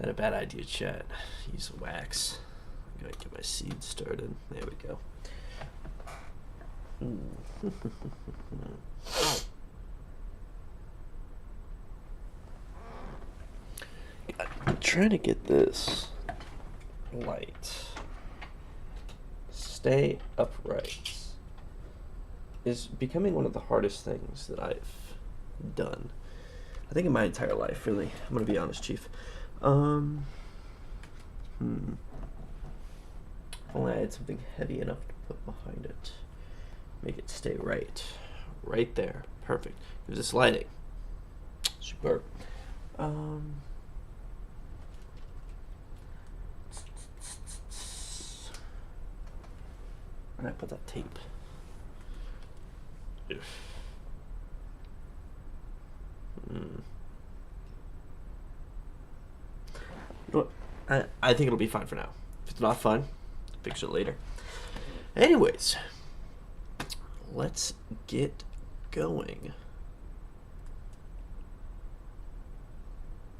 Got a bad idea, chat. Use wax. I'm gonna get my seed started. There we go. I'm trying to get this light. Stay upright is becoming one of the hardest things that I've done. I think in my entire life, really. I'm gonna be honest, Chief. If only I had something heavy enough to put behind it. Make it stay right. Right there. Perfect. Gives this lighting. Superb. Where did I put that tape? You know what? I think it'll be fine for now. If it's not fine, fix it later. Anyways, let's get going.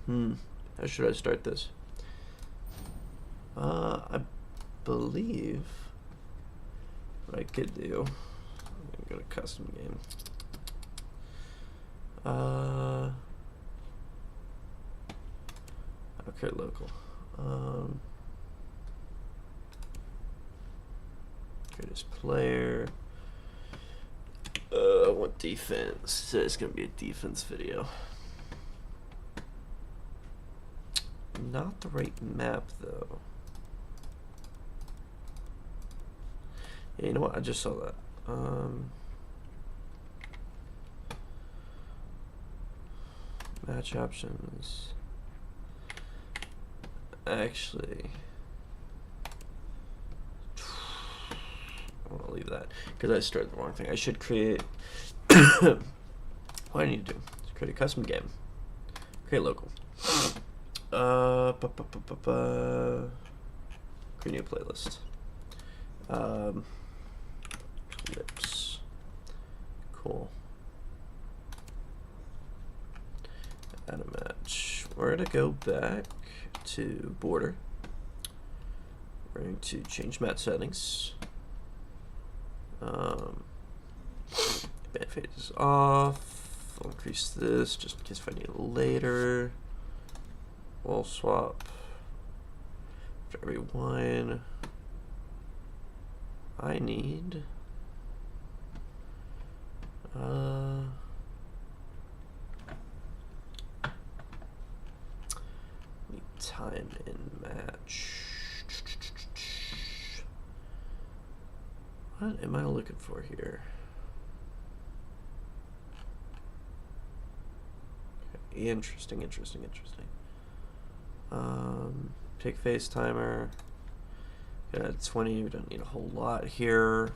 How should I start this? I believe what I could do. I'm gonna go to custom game. Okay, local. Greatest player. I want defense. So it's gonna be a defense video. Not the right map though. Yeah, you know what? I just saw that. Match options. Actually, I want to leave that because I started the wrong thing. I should create. What do I need to do? Create a custom game. Create local. Create new playlist. Clips. Cool. Add a match. We're gonna go back to border. We're going to change match settings. Band fade is off. I'll increase this just in case if I need it later. Wall swap for everyone. I need time in match. What am I looking for here? Okay, interesting. Pick face timer. Got 20. We don't need a whole lot here.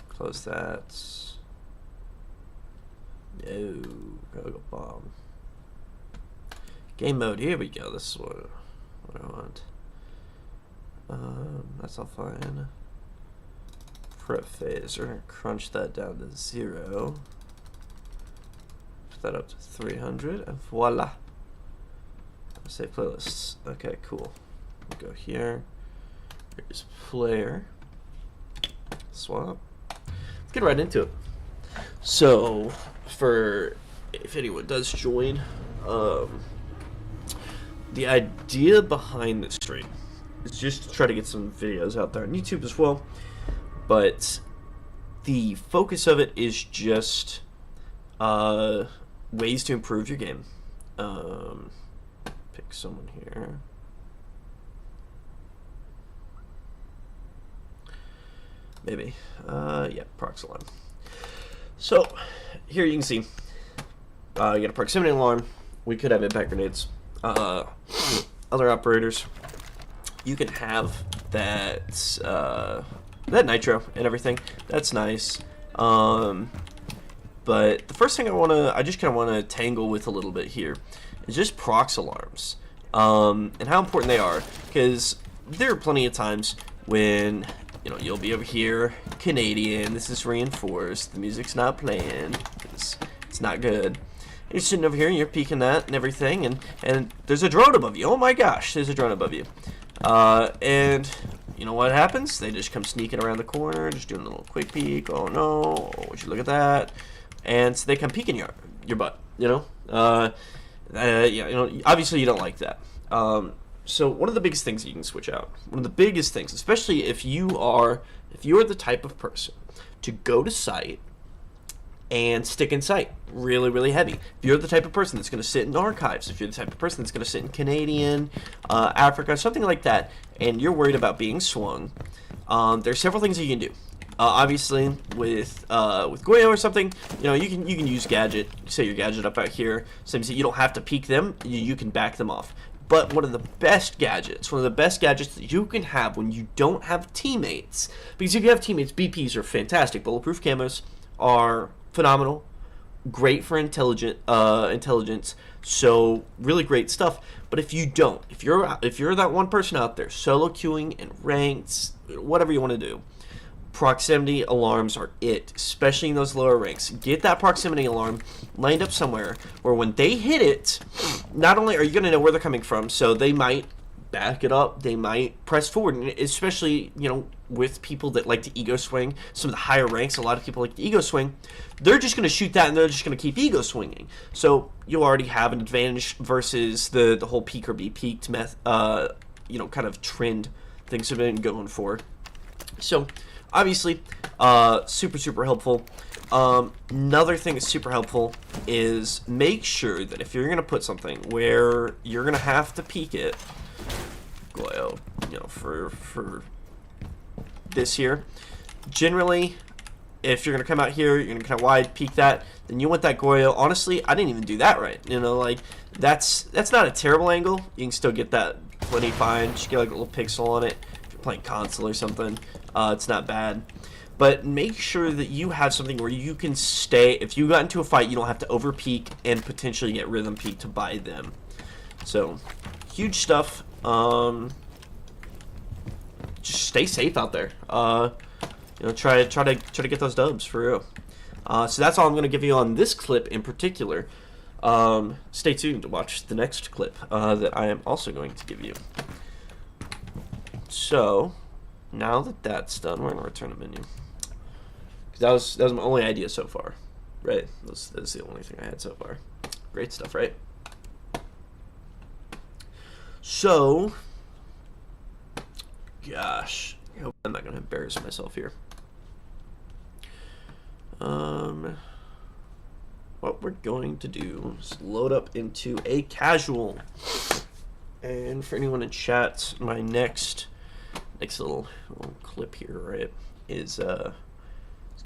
Close that. No, go bomb. Game mode. Here we go. This is what I want. That's all fine. Prep phase. We're gonna crunch that down to 0. Put that up to 300, and voila. Save playlists. Okay, cool. We'll go here. Here's player. Swap. Let's get right into it. So, for if anyone does join, the idea behind this stream is just to try to get some videos out there on YouTube as well. But the focus of it is just ways to improve your game. Pick someone here. Maybe. Yeah, prox alarm. So, here you can see, you got a proximity alarm. We could have impact grenades. Other operators. You can have that, that nitro and everything. That's nice. But the first thing I just kind of want to tangle with a little bit here is just prox alarms. And how important they are. Because there are plenty of times when, you know, you'll be over here, Canadian, this is reinforced, the music's not playing, it's not good. You're sitting over here and you're peeking that and everything, and there's a drone above you. Oh my gosh, there's a drone above you. And you know what happens? They just come sneaking around the corner, just doing a little quick peek. Oh no, oh, would you look at that? And so they come peeking your butt, you know? Yeah, you know, obviously you don't like that. So one of the biggest things you can switch out, one of the biggest things, especially if you are the type of person to go to site and stick in sight really, really heavy. If you're the type of person that's going to sit in archives, if you're the type of person that's going to sit in Canadian, Africa, something like that, and you're worried about being swung, there's several things you can do. Obviously, with Goyo or something, you know, you can use gadget. Say your gadget up out here, so you don't have to peek them. You can back them off. But one of the best gadgets that you can have when you don't have teammates, because if you have teammates, BPs are fantastic. Bulletproof camos are phenomenal, great for intelligence, so really great stuff. But if you don't, if you're that one person out there solo queuing and ranks, whatever you want to do, proximity alarms are it, especially in those lower ranks. Get that proximity alarm lined up somewhere where when they hit it, not only are you going to know where they're coming from, so they might back it up, they might press forward, and especially, you know, with people that like to ego swing, some of the higher ranks, a lot of people like to ego swing, they're just going to shoot that and they're just going to keep ego swinging. So you already have an advantage versus the whole peek or be peeked you know, kind of trend things have been going for. So obviously, super helpful. Another thing that's super helpful is make sure that if you're going to put something where you're going to have to peek it, Goyo, you know, for this here, generally, if you're going to come out here, you're going to kind of wide peek that, then you want that Goyo. Honestly, I didn't even do that right. You know, like, that's not a terrible angle. You can still get that plenty fine. Just get like a little pixel on it. If you're playing console or something, it's not bad. But make sure that you have something where you can stay. If you got into a fight, you don't have to over peek and potentially get rhythm peek to buy them. So, huge stuff. Just stay safe out there. You know, try to get those dubs for real. So that's all I'm going to give you on this clip in particular. Stay tuned to watch the next clip that I am also going to give you. So now that that's done, we're going to return to menu. That was my only idea so far, right? That's the only thing I had so far. Great stuff, right? So, gosh, I hope I'm not going to embarrass myself here. What we're going to do is load up into a casual. And for anyone in chat, my next little clip here, right, is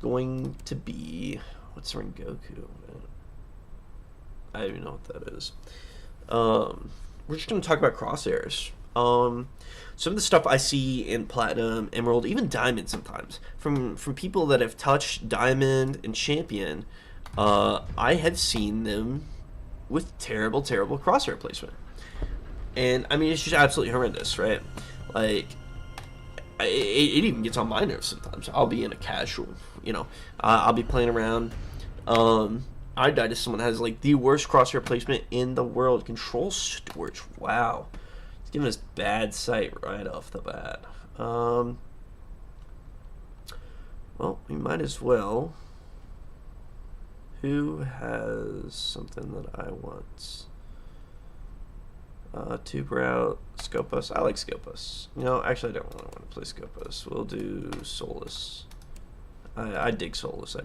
going to be, what's Rengoku? I don't even know what that is. We're just going to talk about crosshairs. Some of the stuff I see in Platinum, Emerald, even Diamond sometimes, from people that have touched Diamond and Champion, I have seen them with terrible crosshair placement. And, I mean, it's just absolutely horrendous, right? Like, it even gets on my nerves sometimes. I'll be in a casual, you know, I'll be playing around. I died to someone that has, like, the worst crosshair placement in the world. Control storage, wow. It's giving us bad sight right off the bat. Well, we might as well. Who has something that I want? Two-Brow, Scopus. I like Scopus. You know, actually, I don't really want to play Scopus. We'll do Solus. I dig Solus.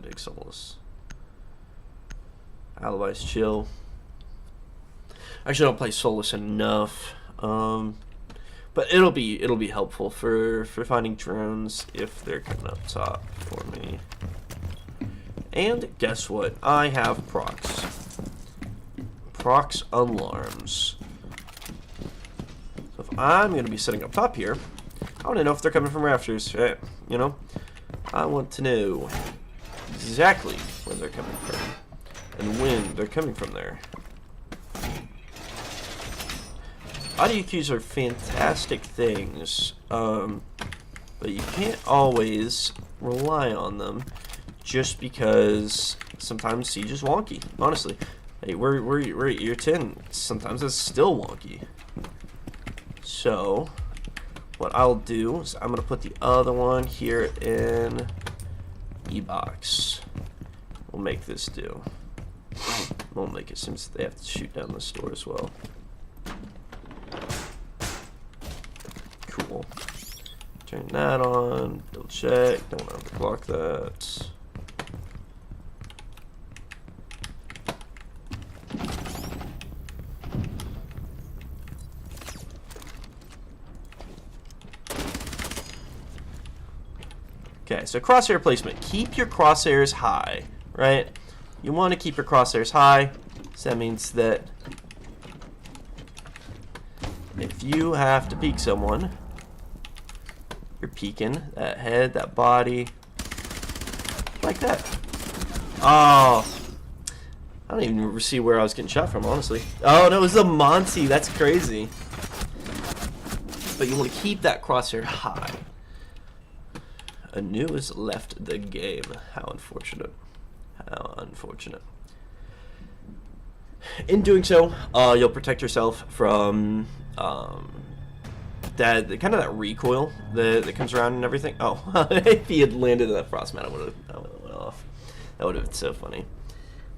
Alibi's chill. I actually don't play Solus enough. But it'll be helpful for finding drones if they're coming up top for me. And guess what? I have procs. Procs alarms. So if I'm going to be sitting up top here, I want to know if they're coming from rafters, right? You know? I want to know exactly where they're coming from and when they're coming from there. Audio cues are fantastic things, but you can't always rely on them just because sometimes Siege is wonky, honestly. Hey, we're at year 10. Sometimes it's still wonky. So, what I'll do is I'm going to put the other one here in E-Box. We'll make this do. We'll make it since they have to shoot down the store as well. Cool. Turn that on. Double check. Don't want to overclock that. Okay, so crosshair placement. Keep your crosshairs high, right? You want to keep your crosshairs high. So that means that if you have to peek someone, you're peeking that head, that body, like that. Oh, I don't even see where I was getting shot from, honestly. Oh, no, it was the Monty. That's crazy. But you want to keep that crosshair high. Anu has left the game. How unfortunate. How unfortunate. In doing so, you'll protect yourself from that kind of that recoil that comes around and everything. Oh, if he had landed in that frost mat, I would have went off. That would have been so funny.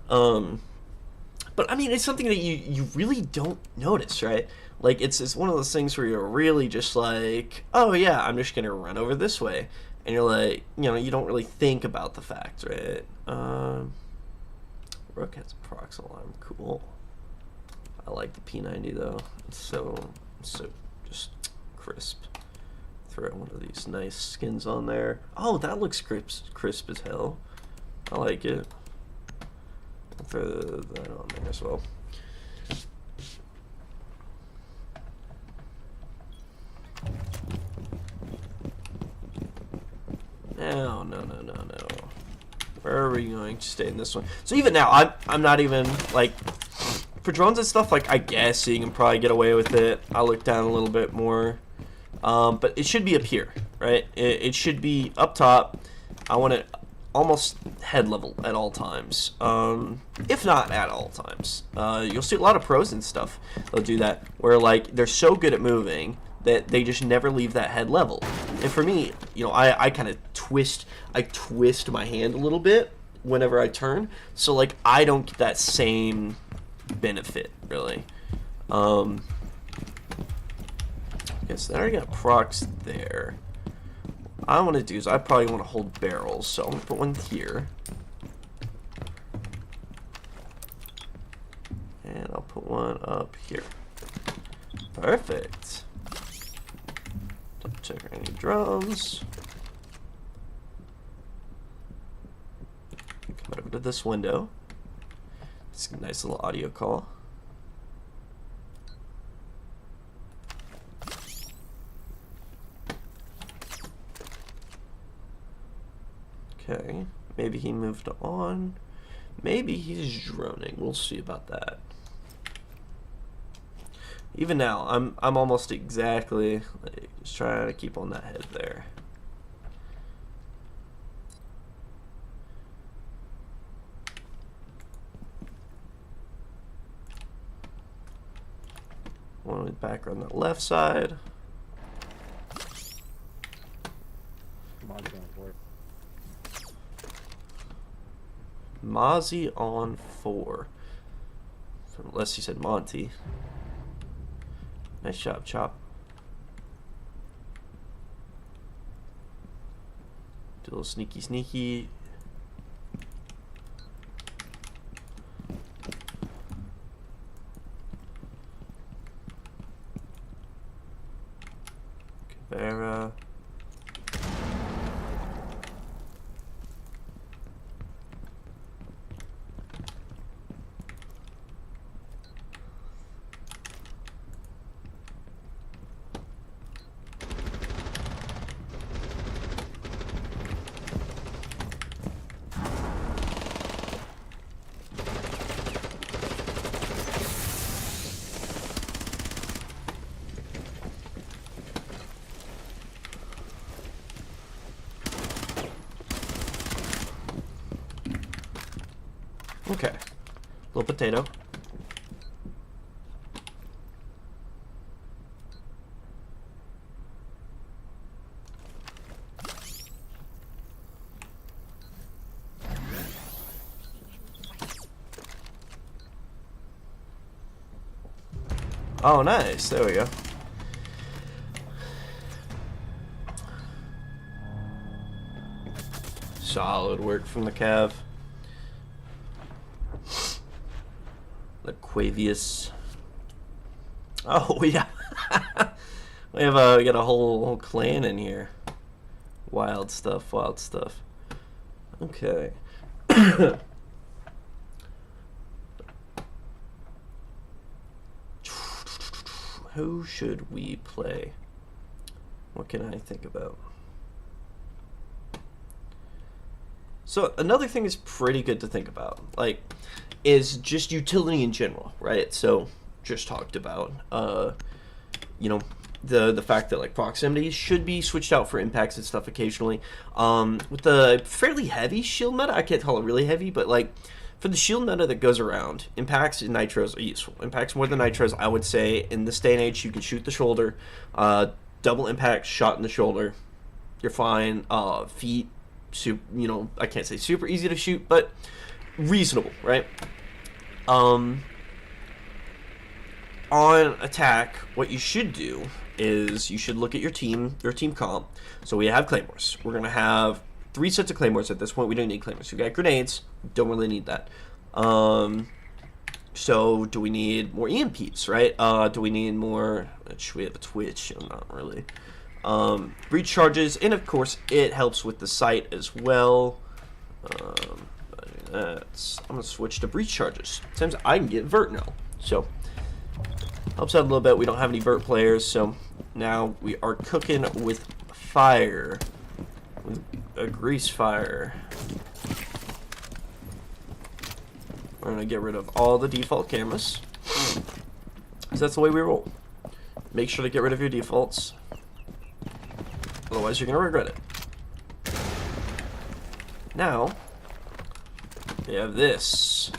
But I mean, it's something that you really don't notice, right? Like it's one of those things where you're really just like, oh yeah, I'm just gonna run over this way. And you're like, you know, you don't really think about the fact, right? Rook has a prox alarm. Cool. I like the P90 though. It's so just crisp. Throw one of these nice skins on there. Oh, that looks crisp as hell. I like it. I'll throw that on there as well. No. Where are we going to stay in this one? So even now, I'm not even, like, for drones and stuff, like, I guess you can probably get away with it. I'll look down a little bit more. But it should be up here, right? It should be up top. I want it almost head level at all times. If not at all times. You'll see a lot of pros and stuff. They'll do that, where, like, they're so good at moving that they just never leave that head level. And for me, you know, I kind of twist my hand a little bit whenever I turn, so like I don't get that same benefit really. Okay, so I already got procs there. What I want to do is I probably want to hold barrels, so I'm gonna put one here, and I'll put one up here. Perfect. Check any drones. Come over to this window. It's a nice little audio call. Okay, maybe he moved on. Maybe he's droning. We'll see about that. Even now, I'm almost exactly like, just trying to keep on that head there. One back on the left side. Mozzie on 4. Unless he said Monty. Nice job, Chop. Do a little sneaky. Vera. Okay, little potato. Oh, nice. There we go. Solid work from the Cav. The Quavius. Oh, yeah. We got a whole clan in here. Wild stuff, wild stuff. Okay. Who should we play? What can I think about? So another thing is pretty good to think about, like, is just utility in general, right? So just talked about, you know, the fact that like proximity should be switched out for impacts and stuff occasionally. With the fairly heavy shield meta, I can't call it really heavy, but like for the shield meta that goes around, impacts and nitros are useful. Impacts more than nitros, I would say. In this day and age, you can shoot the shoulder, double impact, shot in the shoulder, you're fine. Feet, you know, I can't say super easy to shoot, but reasonable, right? On attack, what you should do is you should look at your team comp. So we have claymores. We're gonna have 3 sets of claymores at this point. We don't need claymores. We got grenades. Don't really need that. So do we need more EMPs, right? Do we need more? Should we have a twitch? Not really. Breach charges, and of course it helps with the sight as well. I'm gonna switch to breach charges. Sometimes I can get vert now, so helps out a little bit. We don't have any vert players, so now we are cooking with fire, with a grease fire. We're gonna get rid of all the default cameras, because that's the way we roll. Make sure to get rid of your defaults, otherwise you're gonna regret it. Now we have this.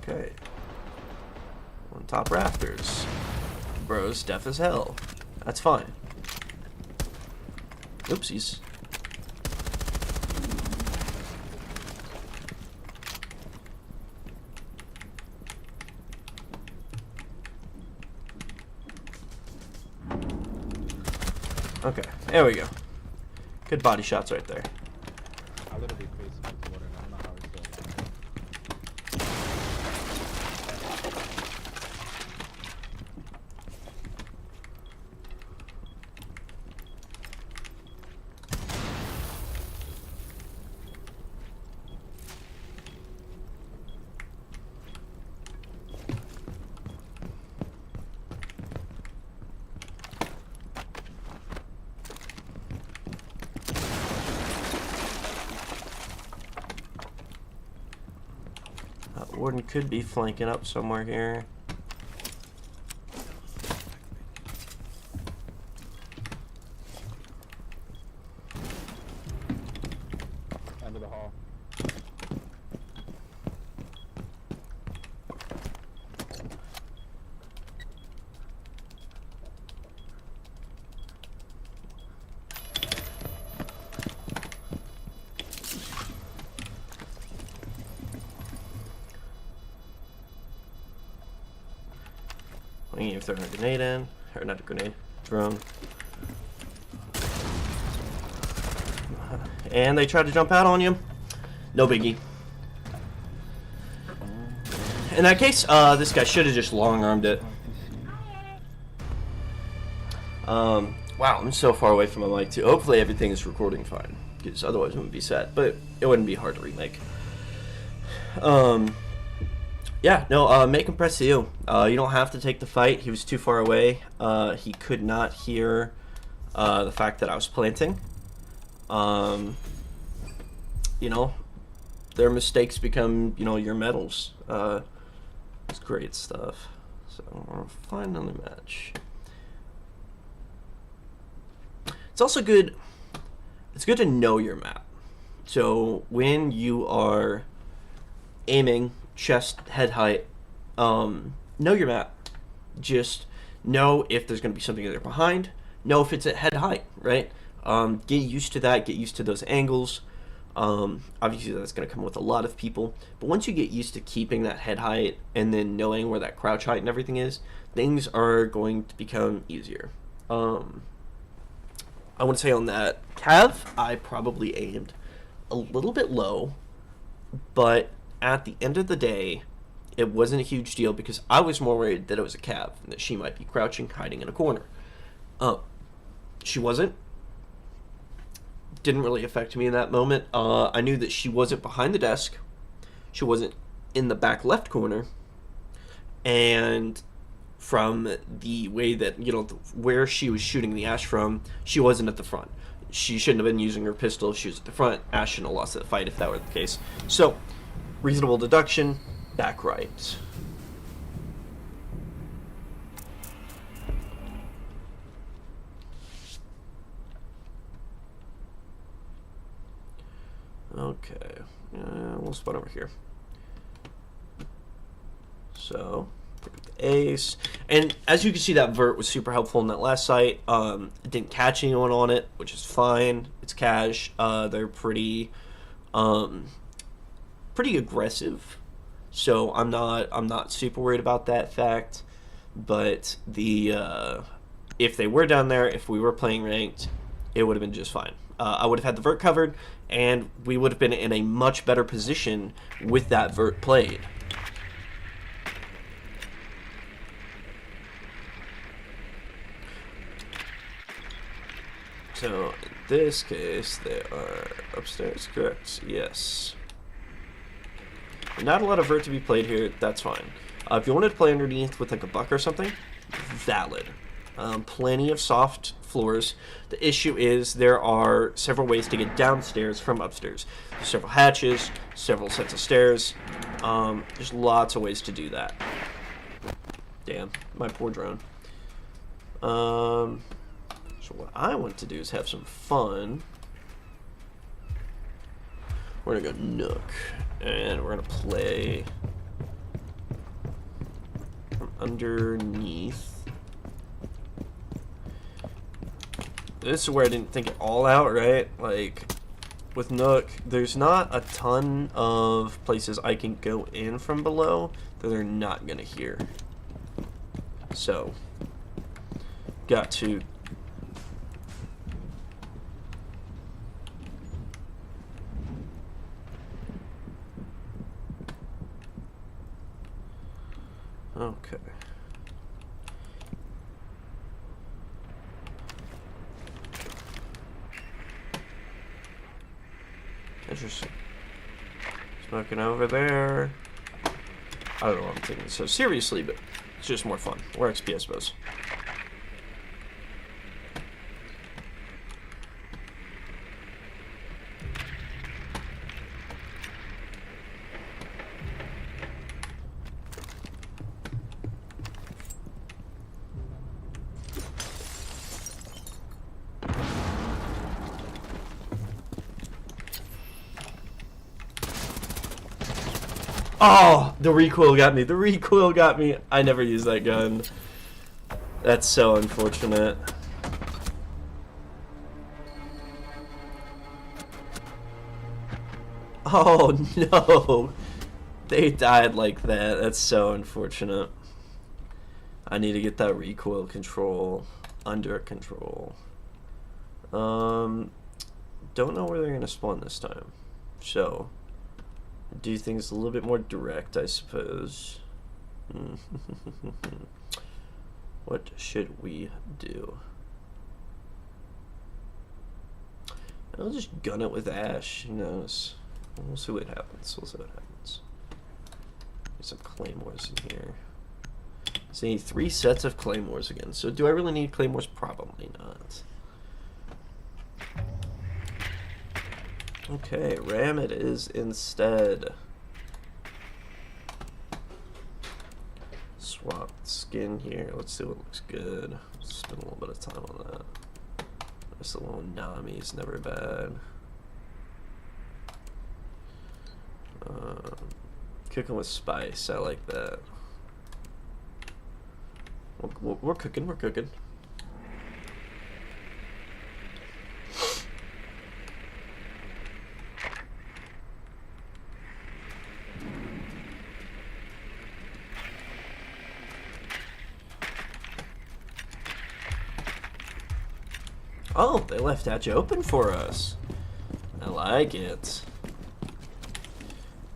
Okay. On top rafters. Bro's deaf as hell. That's fine. Oopsies. Okay, there we go. Good body shots right there. I literally face into water and I don't know how it's Warden could be flanking up somewhere here. end of the hall. We need to throw a grenade in, or not a grenade, drone. And they try to jump out on you. No biggie. In that case, this guy should have just long-armed it. Wow, I'm so far away from my mic too. Hopefully everything is recording fine, because otherwise it wouldn't be set, but it wouldn't be hard to remake. Yeah, no, make him press you. You don't have to take the fight. He was too far away. He could not hear the fact that I was planting. You know, their mistakes become, you know, your medals. It's great stuff. So we'll find another match. It's also good. It's good to know your map. So when you are aiming, chest, head height, know your map. Just know if there's going to be something there behind. Know if it's at head height, right? Get used to that. Get used to those angles. Obviously, that's going to come with a lot of people. But once you get used to keeping that head height and then knowing where that crouch height and everything is, things are going to become easier. I want to say on that Cav, I probably aimed a little bit low, but at the end of the day, it wasn't a huge deal because I was more worried that it was a Cav and that she might be crouching, hiding in a corner. She wasn't. Didn't really affect me in that moment. I knew that she wasn't behind the desk. She wasn't in the back left corner. And from the way that, where she was shooting the Ash from, she wasn't at the front. She shouldn't have been using her pistol if she was at the front. Ash shouldn't have lost that fight if that were the case. So, reasonable deduction, back right. Okay, we'll spot over here. So, pick up the ace. And as you can see, that vert was super helpful in that last sight. It didn't catch anyone on it, which is fine. It's cash. They're pretty aggressive. So I'm not super worried about that fact. But if they were down there, if we were playing ranked, it would have been just fine. I would have had the vert covered, and we would have been in a much better position with that vert played. So, in this case, they are upstairs, correct? Yes. Not a lot of vert to be played here, that's fine. If you wanted to play underneath with like a buck or something, valid. Plenty of soft floors. The issue is there are several ways to get downstairs from upstairs. There's several hatches, several sets of stairs. There's lots of ways to do that. Damn, my poor drone. So what I want to do is have some fun. We're gonna go Nook, and we're gonna play from underneath. This is where I didn't think it all out, right? Like, with Nook, there's not a ton of places I can go in from below that they're not gonna hear. So, got to... Okay. Interesting. Smoking over there. I don't know what I'm taking this so seriously, but it's just more fun. Or XP, I suppose. Oh, the recoil got me. The recoil got me. I never use that gun. That's so unfortunate. Oh, no. They died like that. That's so unfortunate. I need to get that recoil control under control. Don't know where they're going to spawn this time. So... do things a little bit more direct, I suppose. What should we do? I'll just gun it with Ash. Who knows? We'll see what happens. We'll see what happens. There's some claymores in here. So I need 3 sets of claymores again. So do I really need claymores? Probably not. Okay, ram it is instead. Swap skin here. Let's see what looks good. Spend a little bit of time on that. Just a little Nami is never bad. Cooking with spice. I like that. We're cooking. We're cooking. Oh, they left hatch open for us. I like it.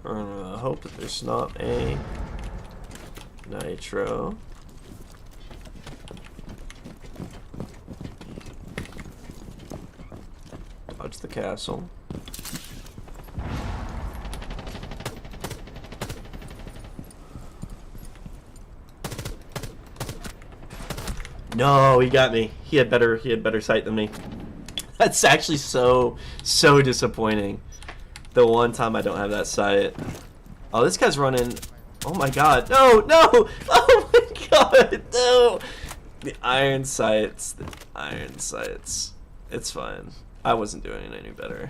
I hope that there's not a nitro. Dodge the castle. No, he got me. He had better sight than me. That's actually so disappointing. The one time I don't have that sight. Oh, this guy's running. Oh my god. No, no! Oh my god, no! The iron sights. The iron sights. It's fine. I wasn't doing any better.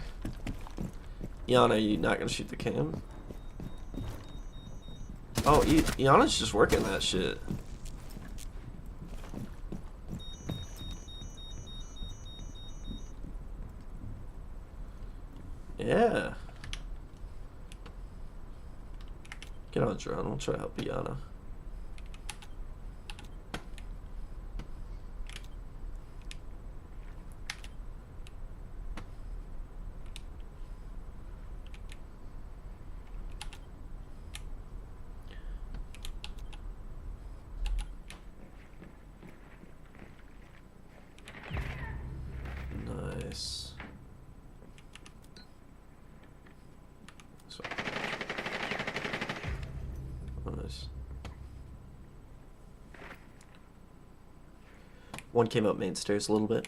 Yana, you not gonna shoot the cam? Oh, Yana's just working that shit. Yeah. Get on, drone. We'll try to help Yana. Nice. Nice. One came up main stairs a little bit.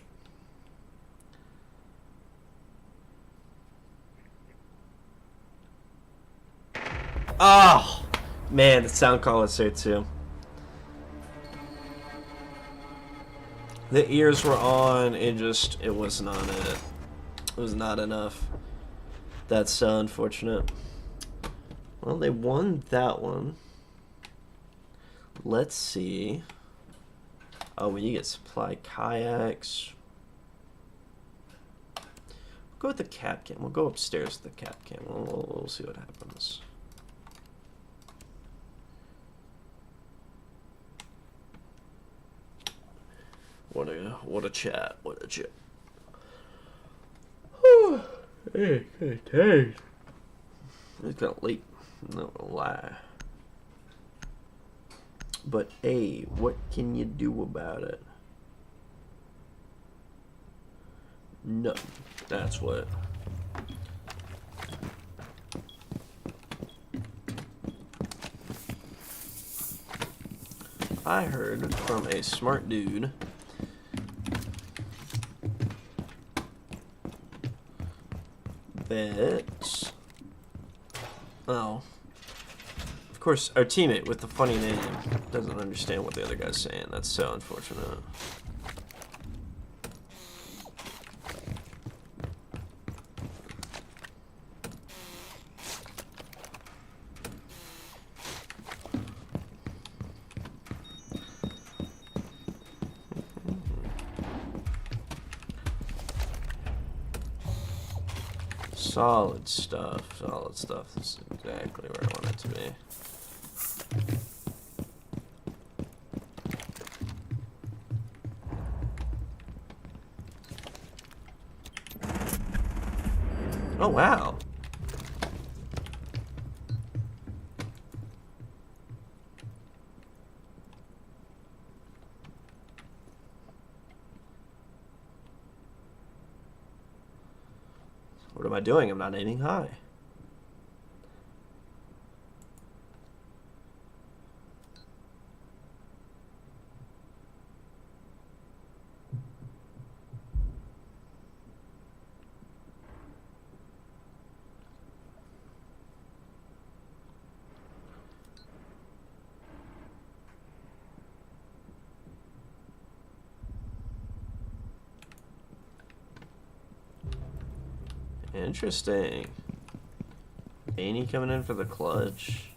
Oh man, the sound call is there too. The ears were on, it was not it. It was not enough. That's so unfortunate. Well, they won that one. Let's see. Oh, when you get supply kayaks. We'll go with the cap cam. We'll go upstairs with the cap cam. We'll see what happens. What a chat. What a chat. Hey, hey. It's kind of late. Not gonna lie. But hey, what can you do about it? None. That's what. I heard from a smart dude that, oh, of course, our teammate with the funny name doesn't understand what the other guy's saying. That's so unfortunate. Solid stuff, solid stuff. This is exactly where I want it to be. Oh, wow. What am I doing? I'm not aiming high. Interesting. Annie coming in for the clutch.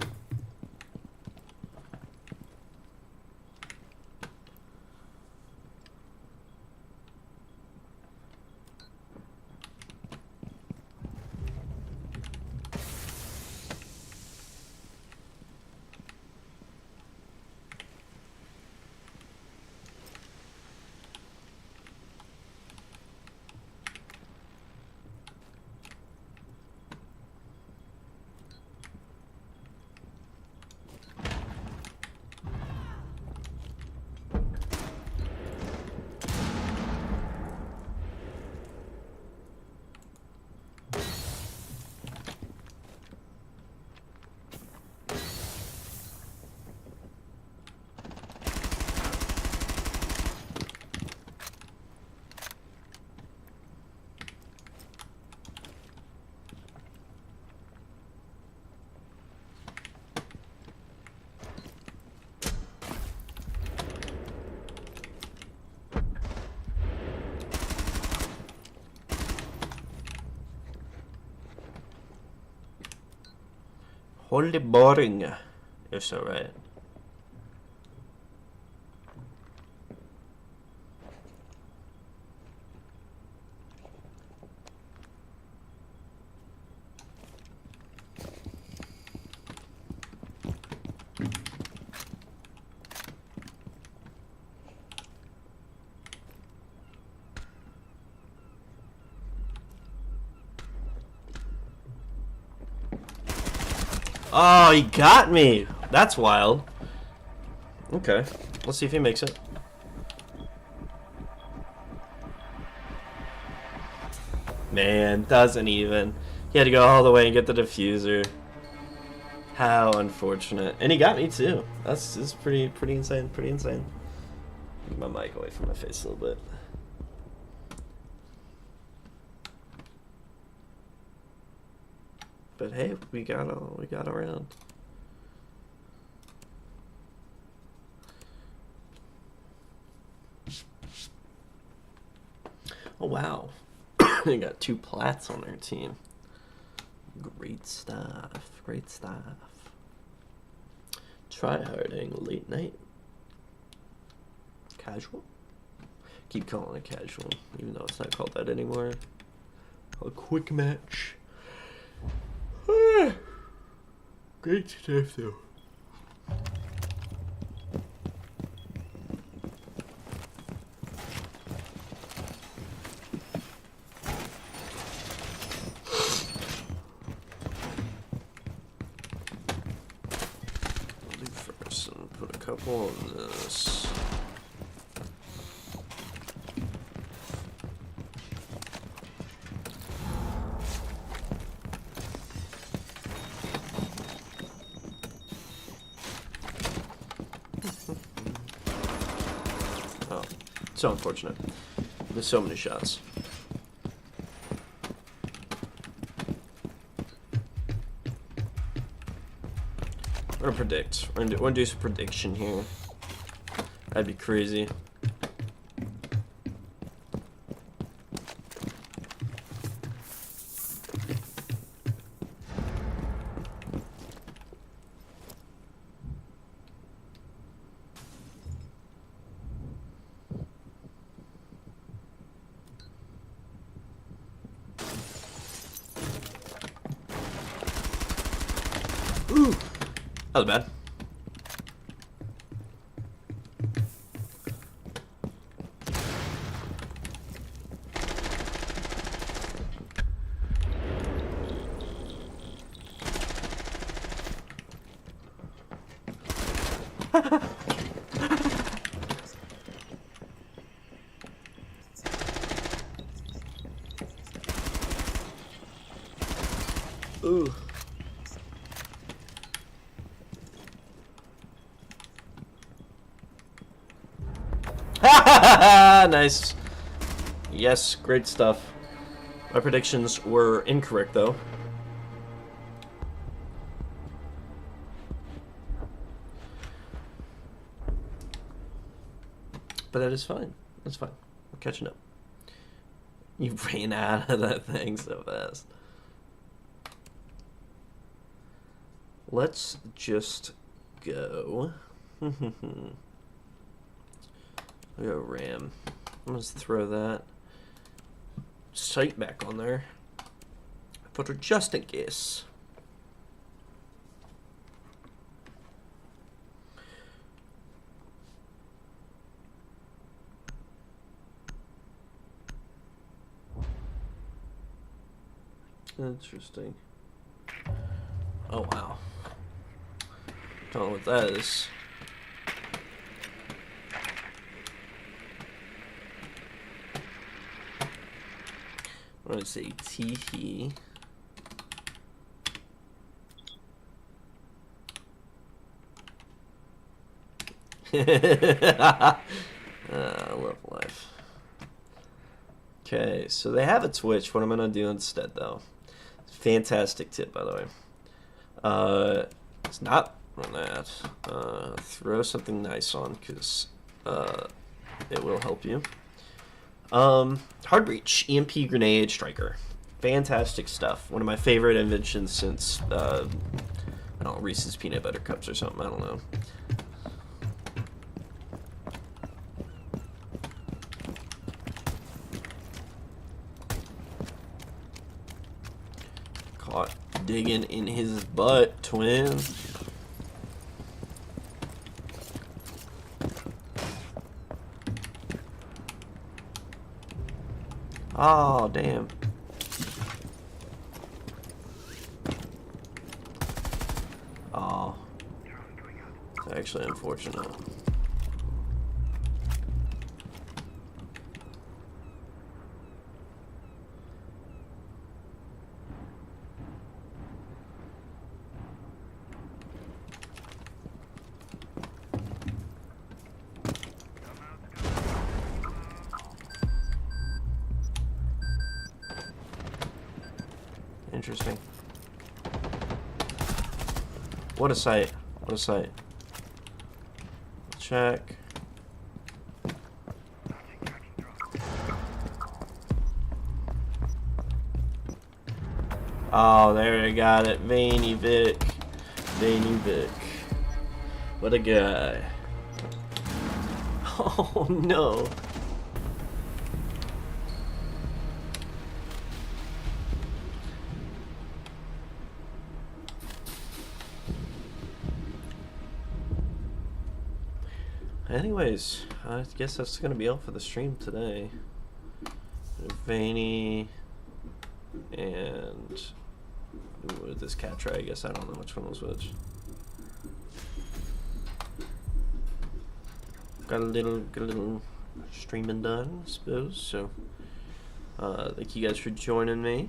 Holy boring. You're so right. Oh, he got me! That's wild. Okay, let's see if he makes it. Man, doesn't even. He had to go all the way and get the diffuser. How unfortunate. And he got me too. That's pretty insane, pretty insane. Move my mic away from my face a little bit. But hey, we got a round. Oh wow. They got 2 plats on their team. Great stuff. Great stuff. Tryharding late night. Casual? Keep calling it casual, even though it's not called that anymore. A quick match. Great stuff though. I'll do first and put a couple on this. So unfortunate. There's so many shots. We're gonna predict. We're gonna do some prediction here. That'd be crazy. Ooh, that was bad. Ooh. Nice. Yes, great stuff. My predictions were incorrect, though. But that is fine. That's fine. We're catching up. You ran out of that thing so fast. Let's just go. We go RAM. I'm gonna throw that sight back on there. Put her just in case. Interesting. Oh wow. Don't know what that is. I'm gonna say teehee. I love life. Okay, so they have a Twitch. What I'm gonna do instead, though. Fantastic tip, by the way. It's not on that. Throw something nice on, because it will help you. Hard Breach, EMP Grenade Striker. Fantastic stuff. One of my favorite inventions since I don't know, Reese's peanut butter cups or something. I don't know. Caught digging in his butt, twin. Oh, damn. Oh. It's actually unfortunate. Interesting. What a sight. What a sight. Check. Oh, there I got it. Veiny Vic. Veiny Vic. What a guy. Oh, no. Anyways, I guess that's gonna be all for the stream today. Veiny and ooh, this cat tray. I guess I don't know which one was which. Got a little streaming done, I suppose. So, thank you guys for joining me.